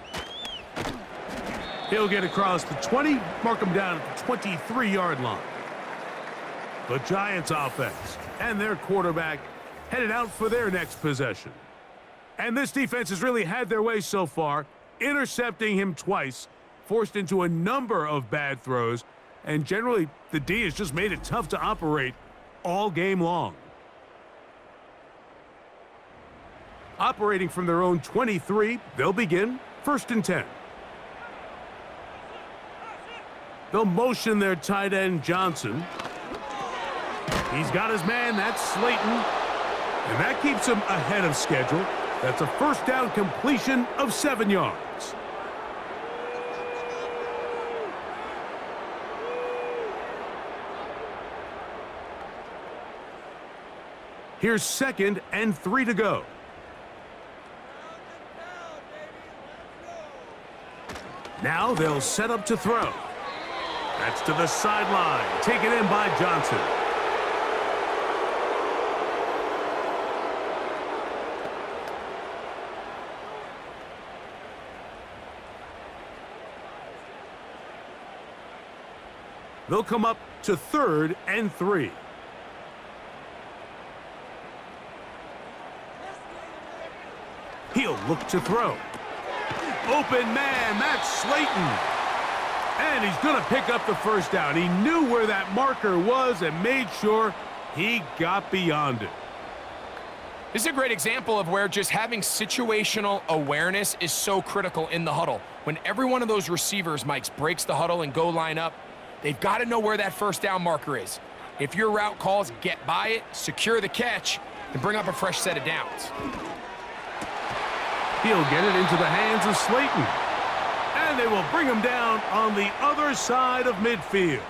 He'll get across the 20, mark him down at the 23-yard line. The Giants offense and their quarterback headed out for their next possession. And this defense has really had their way so far, intercepting him twice, forced into a number of bad throws, and generally the D has just made it tough to operate all game long. Operating from their own 23, they'll begin 1st and 10. They'll motion their tight end, Jaxson. He's got his man, that's Slayton. And that keeps him ahead of schedule. That's a first down completion of 7 yards. Here's 2nd and 3 to go. Now they'll set up to throw. That's to the sideline. Taken in by Jaxson. They'll come up to 3rd and 3. He'll look to throw. Open man, that's Slayton. And he's going to pick up the first down. He knew where that marker was and made sure he got beyond it. This is a great example of where just having situational awareness is so critical in the huddle. When every one of those receivers, Mike, breaks the huddle and go line up, they've got to know where that first down marker is. If your route calls, get by it, secure the catch, and bring up a fresh set of downs. He'll get it into the hands of Slayton. And they will bring him down on the other side of midfield.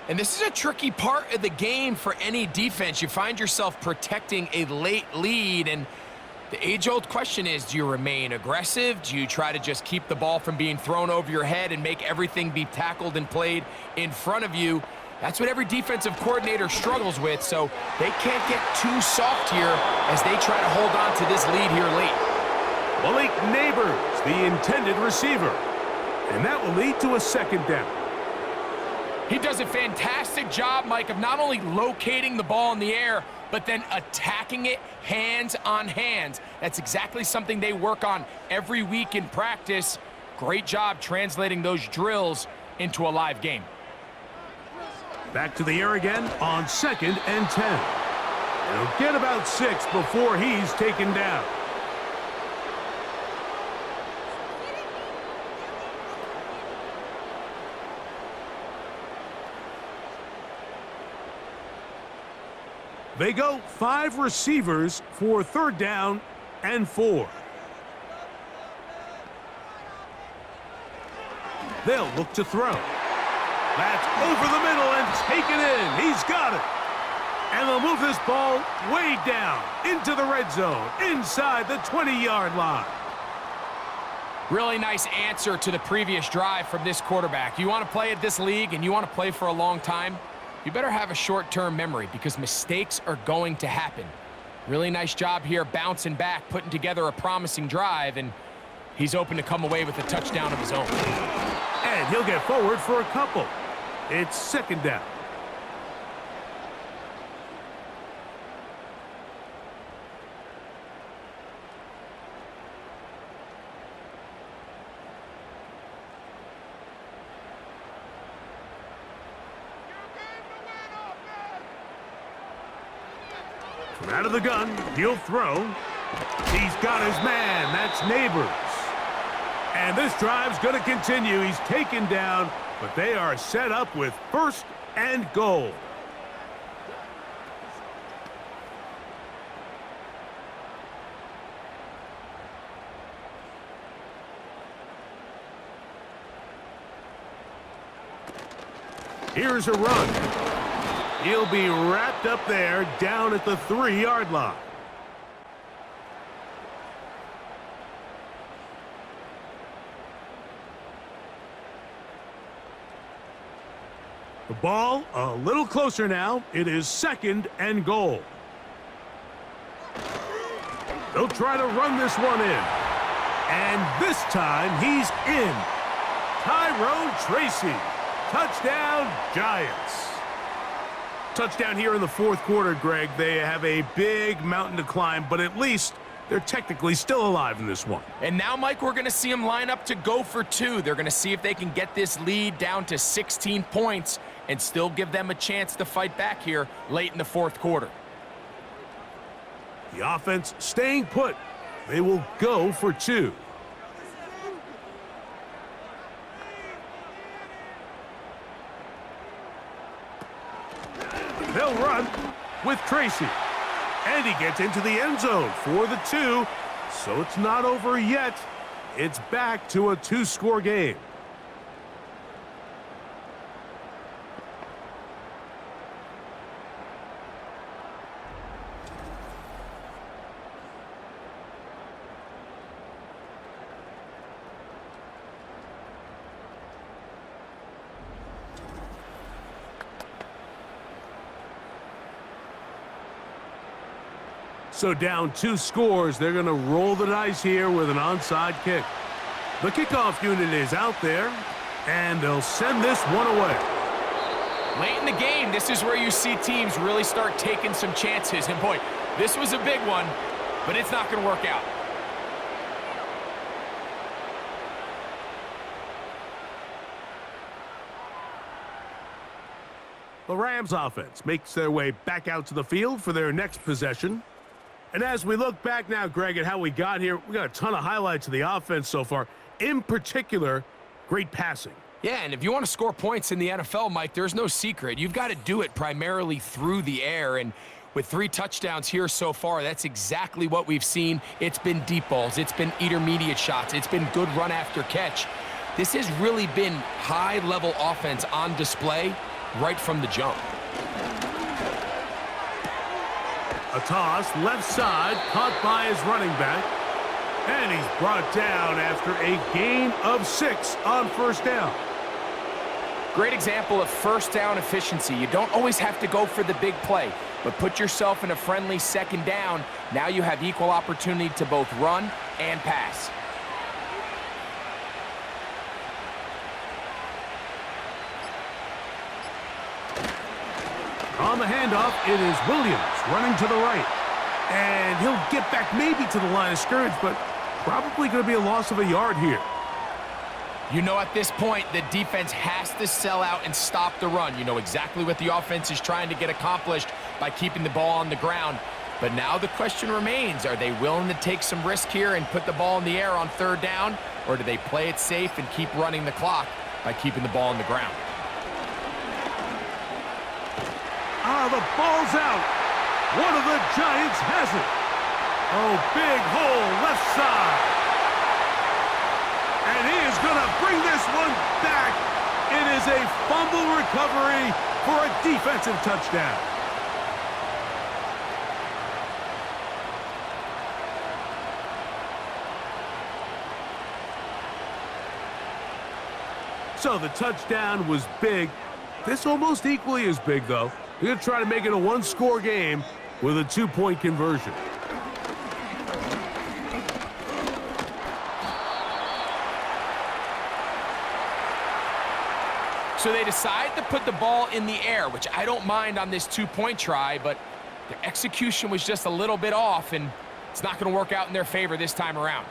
And this is a tricky part of the game for any defense. You find yourself protecting a late lead, and the age-old question is, do you remain aggressive? Do you try to just keep the ball from being thrown over your head and make everything be tackled and played in front of you? That's what every defensive coordinator struggles with, so they can't get too soft here as they try to hold on to this lead here late. Malik Neighbors, the intended receiver. And that will lead to a 2nd down. He does a fantastic job, Mike, of not only locating the ball in the air, but then attacking it hands on hands. That's exactly something they work on every week in practice. Great job translating those drills into a live game. Back to the air again on 2nd and 10. He'll get about 6 before he's taken down. They go 5 receivers for 3rd down and 4. They'll look to throw. That's over the middle and taken in. He's got it. And they'll move this ball way down into the red zone, inside the 20-yard line. Really nice answer to the previous drive from this quarterback. You want to play at this league and you want to play for a long time, you better have a short-term memory because mistakes are going to happen. Really nice job here bouncing back, putting together a promising drive, and he's open to come away with a touchdown of his own. And he'll get forward for a couple. It's 2nd down. From out of the gun, he'll throw. He's got his man. That's Neighbors. And this drive's going to continue. He's taken down, but they are set up with 1st and goal. Here's a run. He'll be wrapped up there down at the 3-yard line. The ball a little closer now. It is 2nd and goal. They'll try to run this one in. And this time he's in. Tyrone Tracy. Touchdown, Giants. Touchdown here in the 4th quarter, Greg. They have a big mountain to climb, but at least they're technically still alive in this one. And now, Mike, we're going to see them line up to go for 2. They're going to see if they can get this lead down to 16 points and still give them a chance to fight back here late in the 4th quarter. The offense staying put. They will go for 2. They'll run with Tracy. And he gets into the end zone for the 2. So it's not over yet. It's back to a 2-score game. So down 2 scores, they're going to roll the dice here with an onside kick. The kickoff unit is out there, and they'll send this one away. Late in the game, this is where you see teams really start taking some chances. And boy, this was a big one, but it's not going to work out. The Rams offense makes their way back out to the field for their next possession. And as we look back now, Greg, at how we got here, we got a ton of highlights of the offense so far. In particular, great passing. Yeah, and if you want to score points in the NFL, Mike, there's no secret. You've got to do it primarily through the air. And with 3 touchdowns here so far, that's exactly what we've seen. It's been deep balls. It's been intermediate shots. It's been good run after catch. This has really been high-level offense on display right from the jump. A toss, left side, caught by his running back. And he's brought down after a gain of 6 on 1st down. Great example of 1st down efficiency. You don't always have to go for the big play, but put yourself in a friendly 2nd down. Now you have equal opportunity to both run and pass. On the handoff, it is Williams running to the right. And he'll get back maybe to the line of scrimmage, but probably going to be a loss of a yard here. You know, at this point, the defense has to sell out and stop the run. You know exactly what the offense is trying to get accomplished by keeping the ball on the ground. But now the question remains, are they willing to take some risk here and put the ball in the air on 3rd down? Or do they play it safe and keep running the clock by keeping the ball on the ground? The ball's out. One of the Giants has it. Oh, big hole left side. And he is going to bring this one back. It is a fumble recovery for a defensive touchdown. So the touchdown was big. This almost equally as big, though. They're going to try to make it a 1-score game with a 2-point conversion. So they decide to put the ball in the air, which I don't mind on this 2-point try, but the execution was just a little bit off, and it's not going to work out in their favor this time around.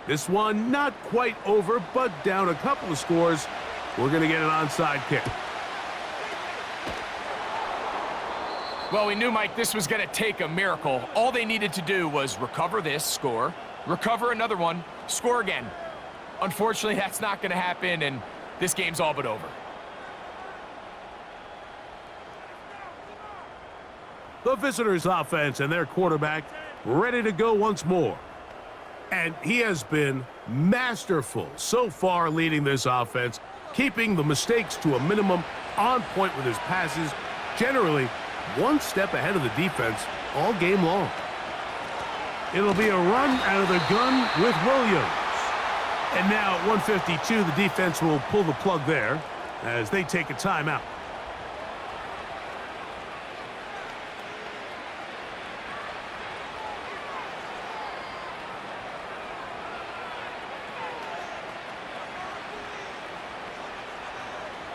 This one not quite over, but down a couple of scores. We're going to get an onside kick. Well, we knew, Mike, this was going to take a miracle. All they needed to do was recover this, score, recover another one, score again. Unfortunately, that's not going to happen, and this game's all but over. The visitors' offense and their quarterback ready to go once more. And he has been masterful so far leading this offense, keeping the mistakes to a minimum, on point with his passes, generally one step ahead of the defense all game long. It'll be a run out of the gun with Williams. And now at 152, the defense will pull the plug there as they take a timeout.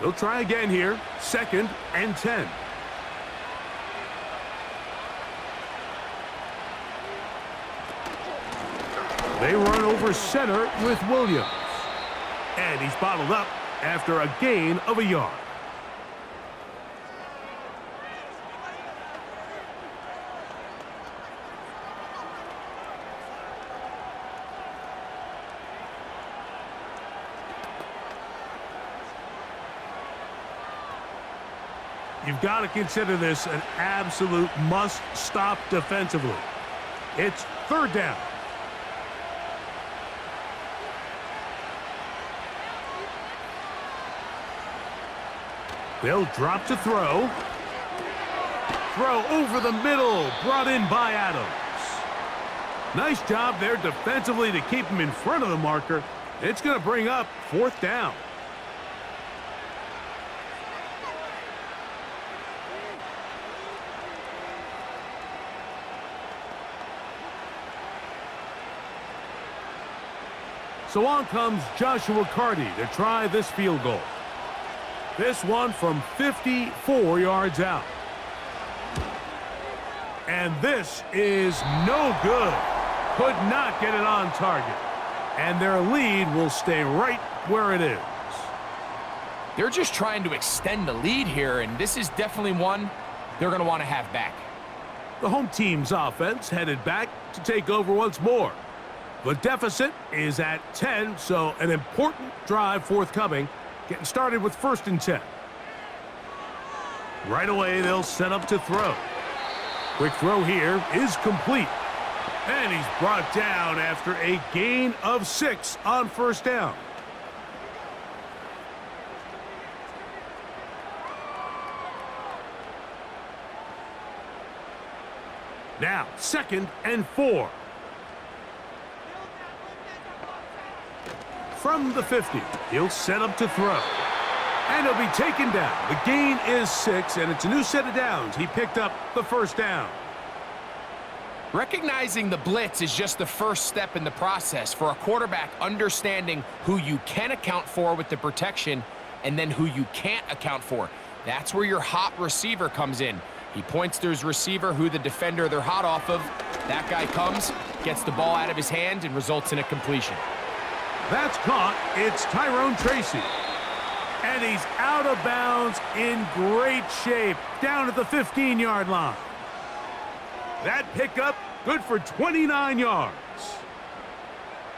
They'll try again here, 2nd and 10. They run over center with Williams. And he's bottled up after a gain of a yard. You've got to consider this an absolute must-stop defensively. It's 3rd down. They'll drop to throw. Throw over the middle, brought in by Adams. Nice job there defensively to keep him in front of the marker. It's going to bring up 4th down. So on comes Joshua Carty to try this field goal. This one from 54 yards out. And this is no good. Could not get it on target. And their lead will stay right where it is. They're just trying to extend the lead here, and this is definitely one they're going to want to have back. The home team's offense headed back to take over once more. The deficit is at 10, so an important drive forthcoming. Getting started with 1st and 10. Right away, they'll set up to throw. Quick throw here is complete. And he's brought down after a gain of 6 on 1st down. Now, 2nd and 4. From the 50, he'll set up to throw. And he'll be taken down. The gain is 6, and it's a new set of downs. He picked up the 1st down. Recognizing the blitz is just the first step in the process for a quarterback, understanding who you can account for with the protection and then who you can't account for. That's where your hot receiver comes in. He points to his receiver, who the defender they're hot off of. That guy comes, gets the ball out of his hand, and results in a completion. That's caught. It's Tyrone Tracy. And he's out of bounds in great shape down at the 15-yard line. That pickup good for 29 yards.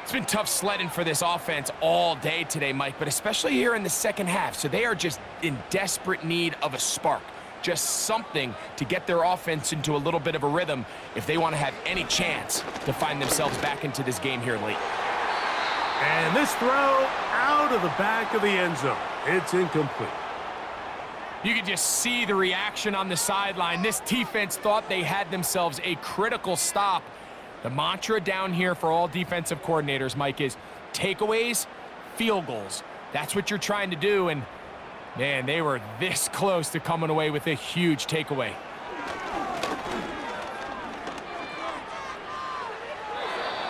It's been tough sledding for this offense all day today, Mike, but especially here in the second half. So they are just in desperate need of a spark. Just something to get their offense into a little bit of a rhythm if they want to have any chance to find themselves back into this game here late. And this throw out of the back of the end zone. It's incomplete. You can just see the reaction on the sideline. This defense thought they had themselves a critical stop. The mantra down here for all defensive coordinators, Mike, is takeaways, field goals. That's what you're trying to do, and man, they were this close to coming away with a huge takeaway.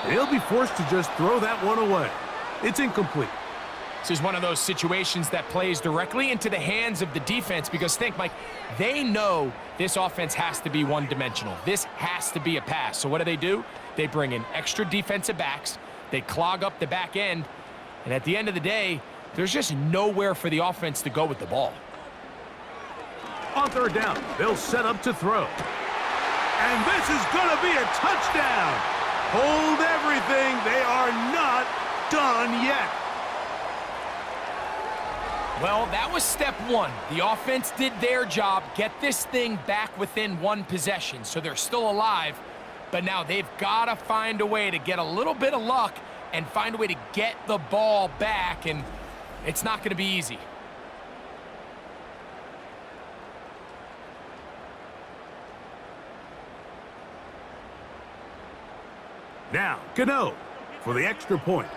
They'll be forced to just throw that one away. It's incomplete. This is one of those situations that plays directly into the hands of the defense because think, Mike, they know this offense has to be one-dimensional. This has to be a pass. So what do? They bring in extra defensive backs. They clog up the back end. And at the end of the day, there's just nowhere for the offense to go with the ball. On 3rd down, they'll set up to throw. And this is going to be a touchdown. Hold everything. They are not done yet. Well, that was step one. The offense did their job, get this thing back within one possession, so they're still alive. But now they've got to find a way to get a little bit of luck and find a way to get the ball back, and it's not going to be easy. Now, Gano for the extra point.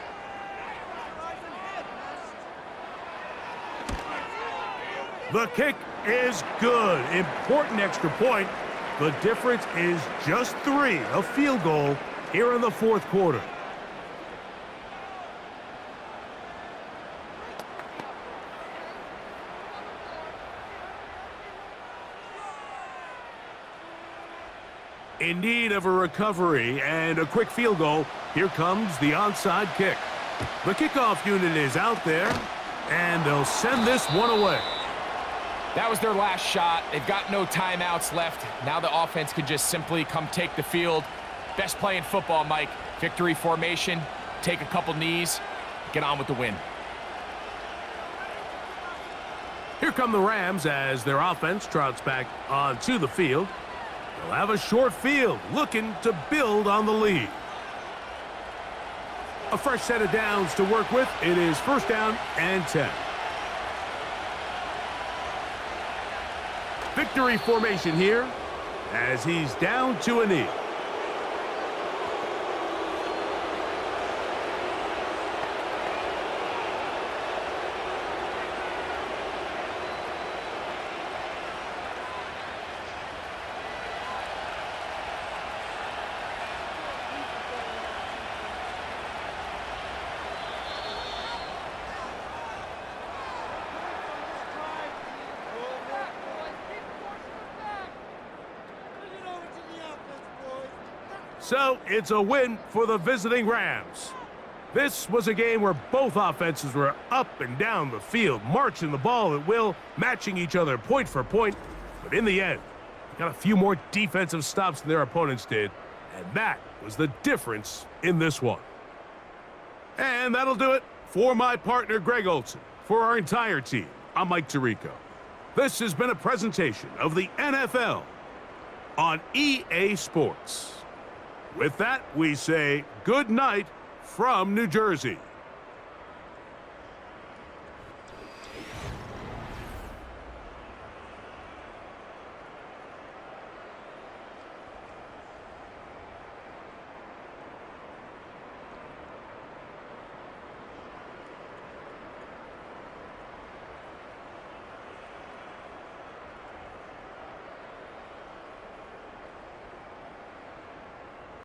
The kick is good. Important extra point. The difference is just 3, a field goal here in the fourth quarter. In need of a recovery and a quick field goal, here comes the onside kick. The kickoff unit is out there, and they'll send this one away. That was their last shot. They've got no timeouts left. Now the offense can just simply come take the field. Best play in football, Mike. Victory formation, take a couple knees, get on with the win. Here come the Rams as their offense trots back onto the field. They'll have a short field, looking to build on the lead. A fresh set of downs to work with. It is first down and 10. Victory formation here as he's down to a knee. So it's a win for the visiting Rams. This was a game where both offenses were up and down the field, marching the ball at will, matching each other point for point. But in the end, they got a few more defensive stops than their opponents did, and that was the difference in this one. And that'll do it for my partner, Greg Olson. For our entire team, I'm Mike Tirico. This has been a presentation of the NFL on EA Sports. With that, we say good night from New Jersey.